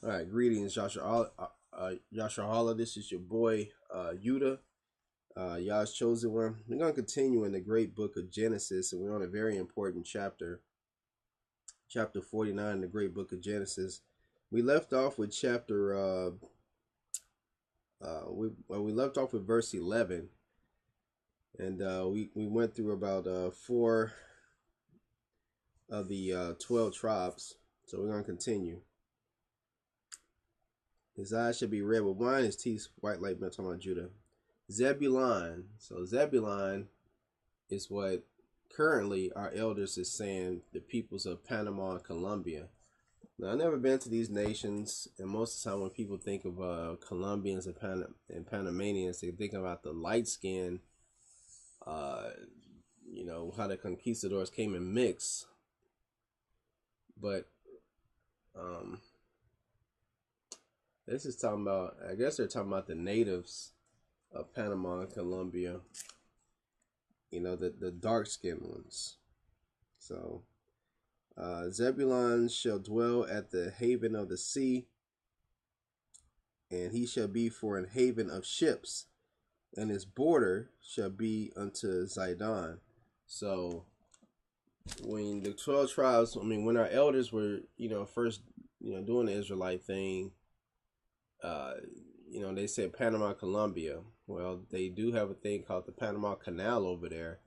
All right, greetings, Joshua. Joshua, this is your boy, Yuda, Yah's chosen one. We're going to continue in the great book of Genesis, and we're on a very important chapter, chapter 49 in the great book of Genesis. We left off with we left off with verse 11, and we went through about 4 of the 12 tribes, so we're going to continue. His eyes shall be red with wine, his teeth white like milk. Talking about Judah. Zebulon. So Zebulon is what currently our elders is saying the peoples of Panama and Colombia. Now, I've never been to these nations, and most of the time when people think of Colombians and Panamanians, they think about the light skin, how the conquistadors came and mixed. But this is talking about, I guess they're talking about the natives of Panama and Colombia, the dark-skinned ones. So, Zebulun shall dwell at the haven of the sea, and he shall be for an haven of ships, and his border shall be unto Zidon. So, when the 12 tribes, when our elders were, first, doing the Israelite thing, they said Panama, Colombia. Well, they do have a thing called the Panama Canal over there,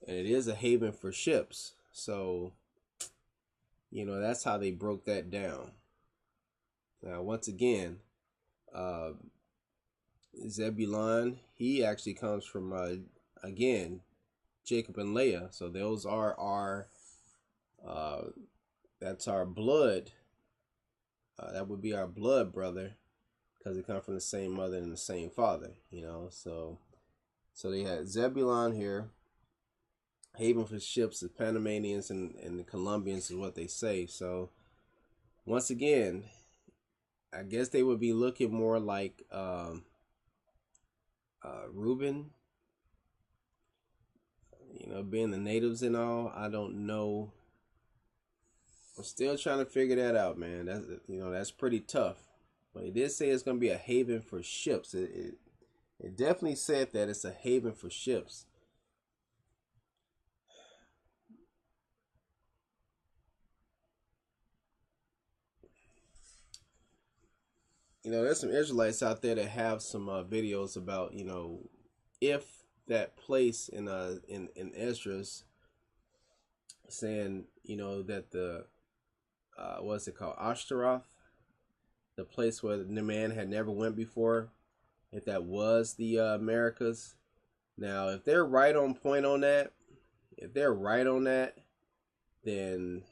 and it is a haven for ships. So, that's how they broke that down. Now, once again, Zebulon, he actually comes from, again, Jacob and Leah. So those are our, that's our blood. That would be our blood brother, because they come from the same mother and the same father, So they had Zebulon here, haven for ships. The Panamanians and the Colombians is what they say. So once again, I guess they would be looking more like Reuben, being the natives and all. I don't know. I'm still trying to figure that out, man. That's pretty tough. But it did say it's going to be a haven for ships. It definitely said that it's a haven for ships. There's some Israelites out there that have some videos about, if that place in Esdras saying, that the, what's it called, Ashtaroth, the place where the man had never went before, if that was the Americas. Now, if they're right on point on that, then,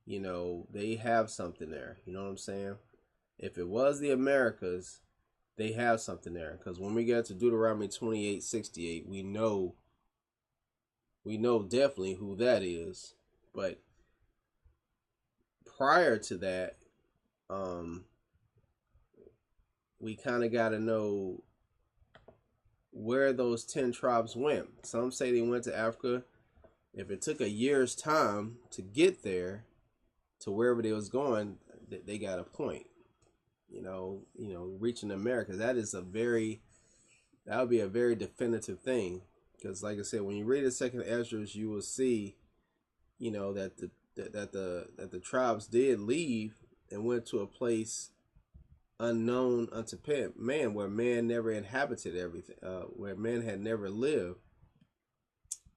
they have something there. You know what I'm saying? If it was the Americas, they have something there. Because when we get to Deuteronomy 28:68, we know definitely who that is. But prior to that, we kind of got to know where those 10 tribes went. Some say they went to Africa. If it took a year's time to get there, to wherever they was going, they got a point. Reaching America, that would be a very definitive thing. Because, like I said, when you read the second Esdras, you will see, that the tribes did leave and went to a place unknown unto man, where man never inhabited everything, where man had never lived.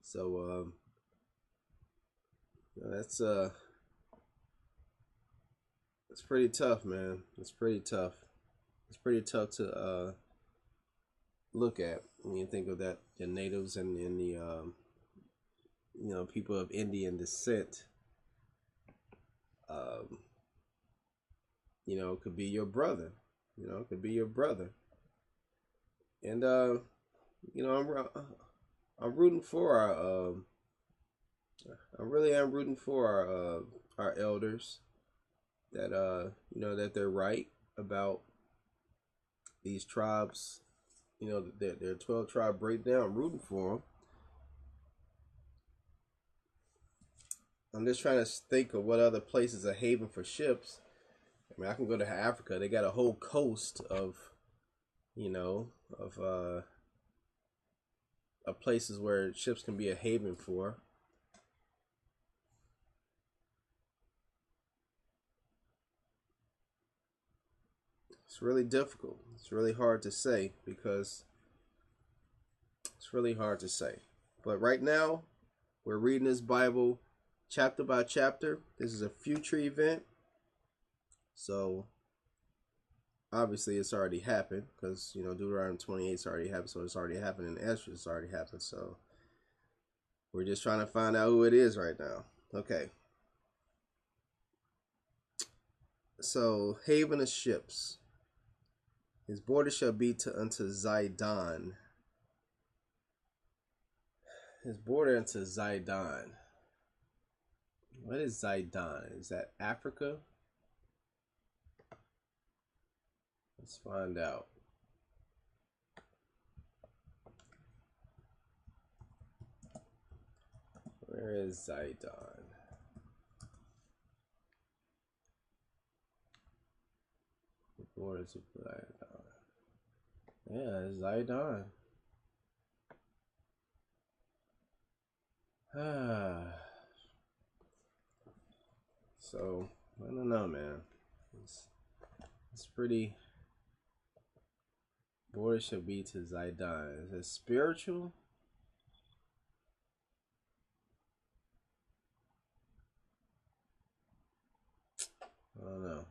So that's it's pretty tough, man. It's pretty tough. It's pretty tough to look at when you think of that, the natives and the people of Indian descent. Could be your brother. Could be your brother. And I'm rooting for our I really am rooting for our elders, that that they're right about these tribes, their 12 tribe breakdown. I'm rooting for them. I'm just trying to think of what other places are haven for ships. I mean, I can go to Africa. They got a whole coast of, you know, of places where ships can be a haven for. It's really difficult. It's really hard to say because it's really hard to say. But right now, we're reading this Bible chapter by chapter. This is a future event. So obviously it's already happened because, you know, Deuteronomy 28's already happened. So it's already happened, and Ezra's already happened. So we're just trying to find out who it is right now. Okay. So, haven of ships. His border shall be unto Zidon. His border unto Zidon. What is Zidon? Is that Africa? Let's find out. Where is Zidon? The borders of Zidon. Yeah, Zidon. So, I don't know, man. It's pretty. Border should be to Zidon. Is it spiritual? I don't know.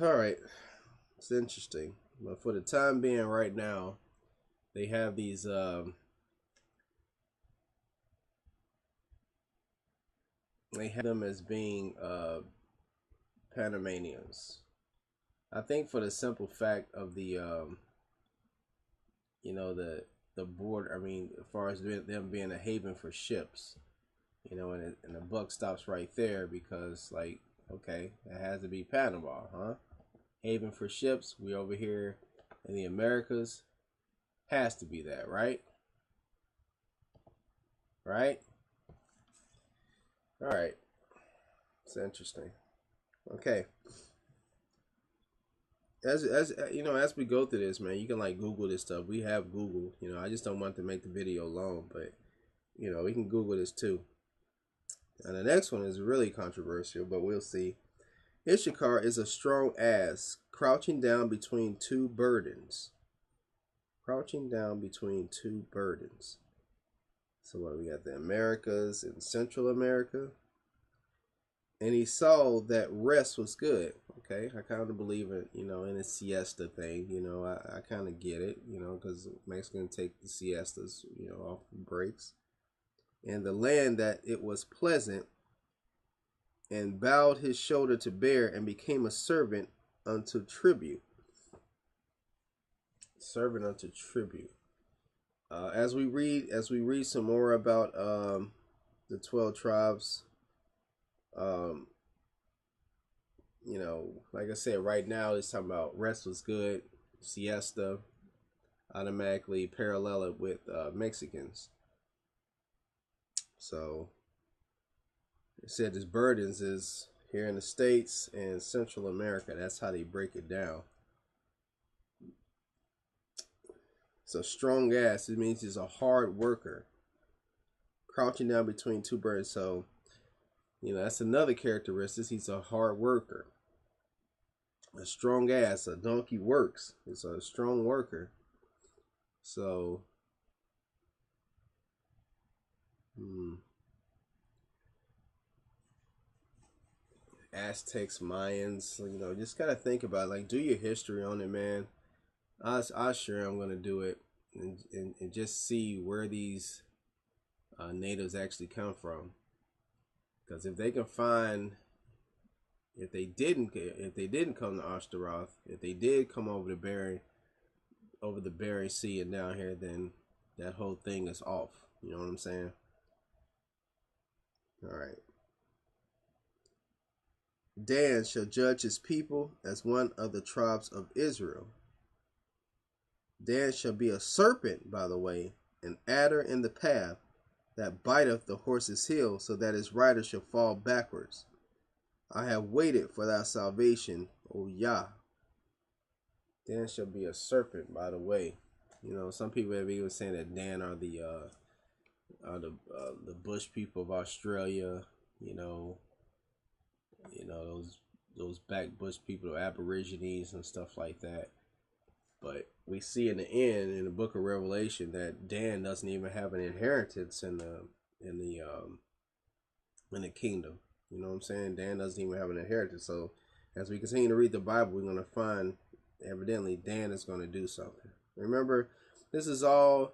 All right. It's interesting. But for the time being right now, they have these they have them as being Panamanians. I think for the simple fact of the you know, the border, I mean, as far as them being a haven for ships, you know, and the buck stops right there because, like, okay, it has to be Panama, huh? Haven for ships. We over here in the Americas. Has to be that, right? Right? All right. It's interesting. Okay. As you know, as we go through this, man, you can like Google this stuff. We have Google. You know, I just don't want to make the video long, but you know, we can Google this too. And the next one is really controversial, but we'll see. Issachar is a strong ass, crouching down between two burdens. Crouching down between two burdens. So what, we got the Americas and Central America. And he saw that rest was good. Okay, I kind of believe it, you know, in a siesta thing. You know, I kind of get it, you know, because Mexicans take the siestas, you know, off breaks. And the land that it was pleasant, and bowed his shoulder to bear, and became a servant unto tribute. Servant unto tribute. As we read some more about the 12 tribes, you know, like I said, right now it's talking about rest was good, siesta, automatically parallel it with Mexicans. So it said his burdens is here in the States and Central America. That's how they break it down. So strong ass, it means he's a hard worker. Crouching down between two burdens. So, you know, that's another characteristic. He's a hard worker. A strong ass. A donkey works. It's a strong worker. So, Aztecs, Mayans, you know, just gotta think about it. Like, do your history on it, man. I sure I'm gonna do it and just see where these natives actually come from. Because if they can find, if they didn't come to Ashtaroth, if they did come over the Bering Sea and down here, then that whole thing is off. You know what I'm saying? All right. Dan shall judge his people as one of the tribes of Israel. Dan shall be a serpent by the way, an adder in the path, that biteth the horse's heel, so that his rider shall fall backwards. I have waited for thy salvation, O Yah. Dan shall be a serpent by the way. You know, some people have even saying that Dan are the bush people of Australia. You know those back bush people, Aborigines and stuff like that. But we see in the end, in the book of Revelation, that Dan doesn't even have an inheritance in the kingdom. You know what I'm saying? Dan doesn't even have an inheritance. So as we continue to read the Bible, we're going to find evidently Dan is going to do something. Remember, this is all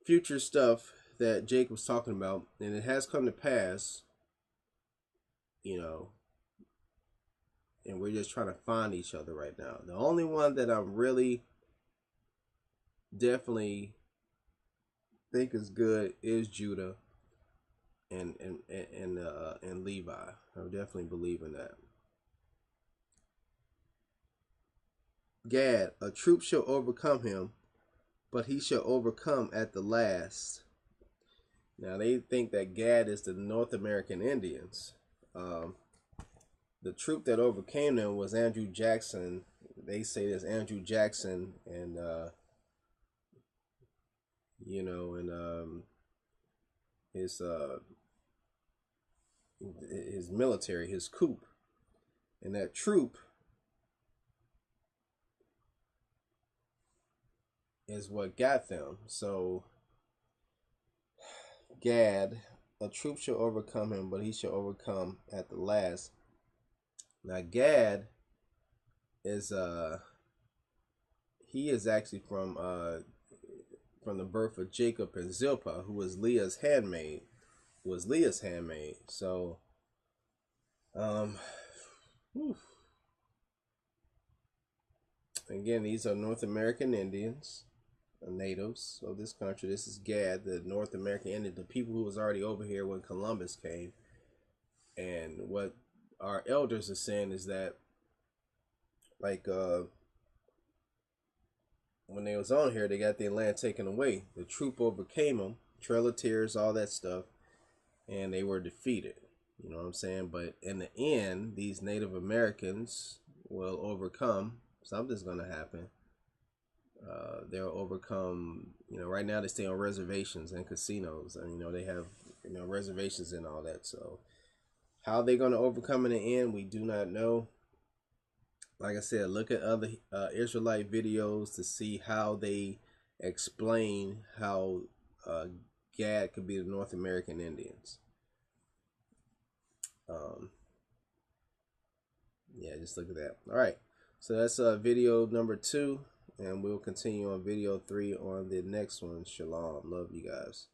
future stuff that Jacob's talking about, and it has come to pass. You know, and we're just trying to find each other right now. The only one that I'm really definitely think is good is Judah and Levi. I definitely believe in that. Gad, a troop shall overcome him, but he shall overcome at the last. Now they think that Gad is the North American Indians. The troop that overcame them was Andrew Jackson. They say there's Andrew Jackson and his military, his coup, and that troop is what got them. So Gad, a troop shall overcome him, but he shall overcome at the last. Now Gad is he is actually from the birth of Jacob and Zilpah, who was Leah's handmaid. So again, these are North American Indians, natives of this country. This is Gad, the North American Indian, the people who was already over here when Columbus came. And what our elders are saying is that, like, when they was on here, they got their land taken away. The troop overcame them, Trail of Tears, all that stuff, and they were defeated. You know what I'm saying? But in the end, these Native Americans will overcome. Something's going to happen. They'll overcome. Right now they stay on reservations and casinos, and they have reservations and all that. So how they're going to overcome in the end, we do not know. Like I said, look at other Israelite videos to see how they explain how Gad could be the North American Indians. Yeah, just look at that. All right, so that's video number 2, and we'll continue on video 3 on the next one. Shalom. Love you guys.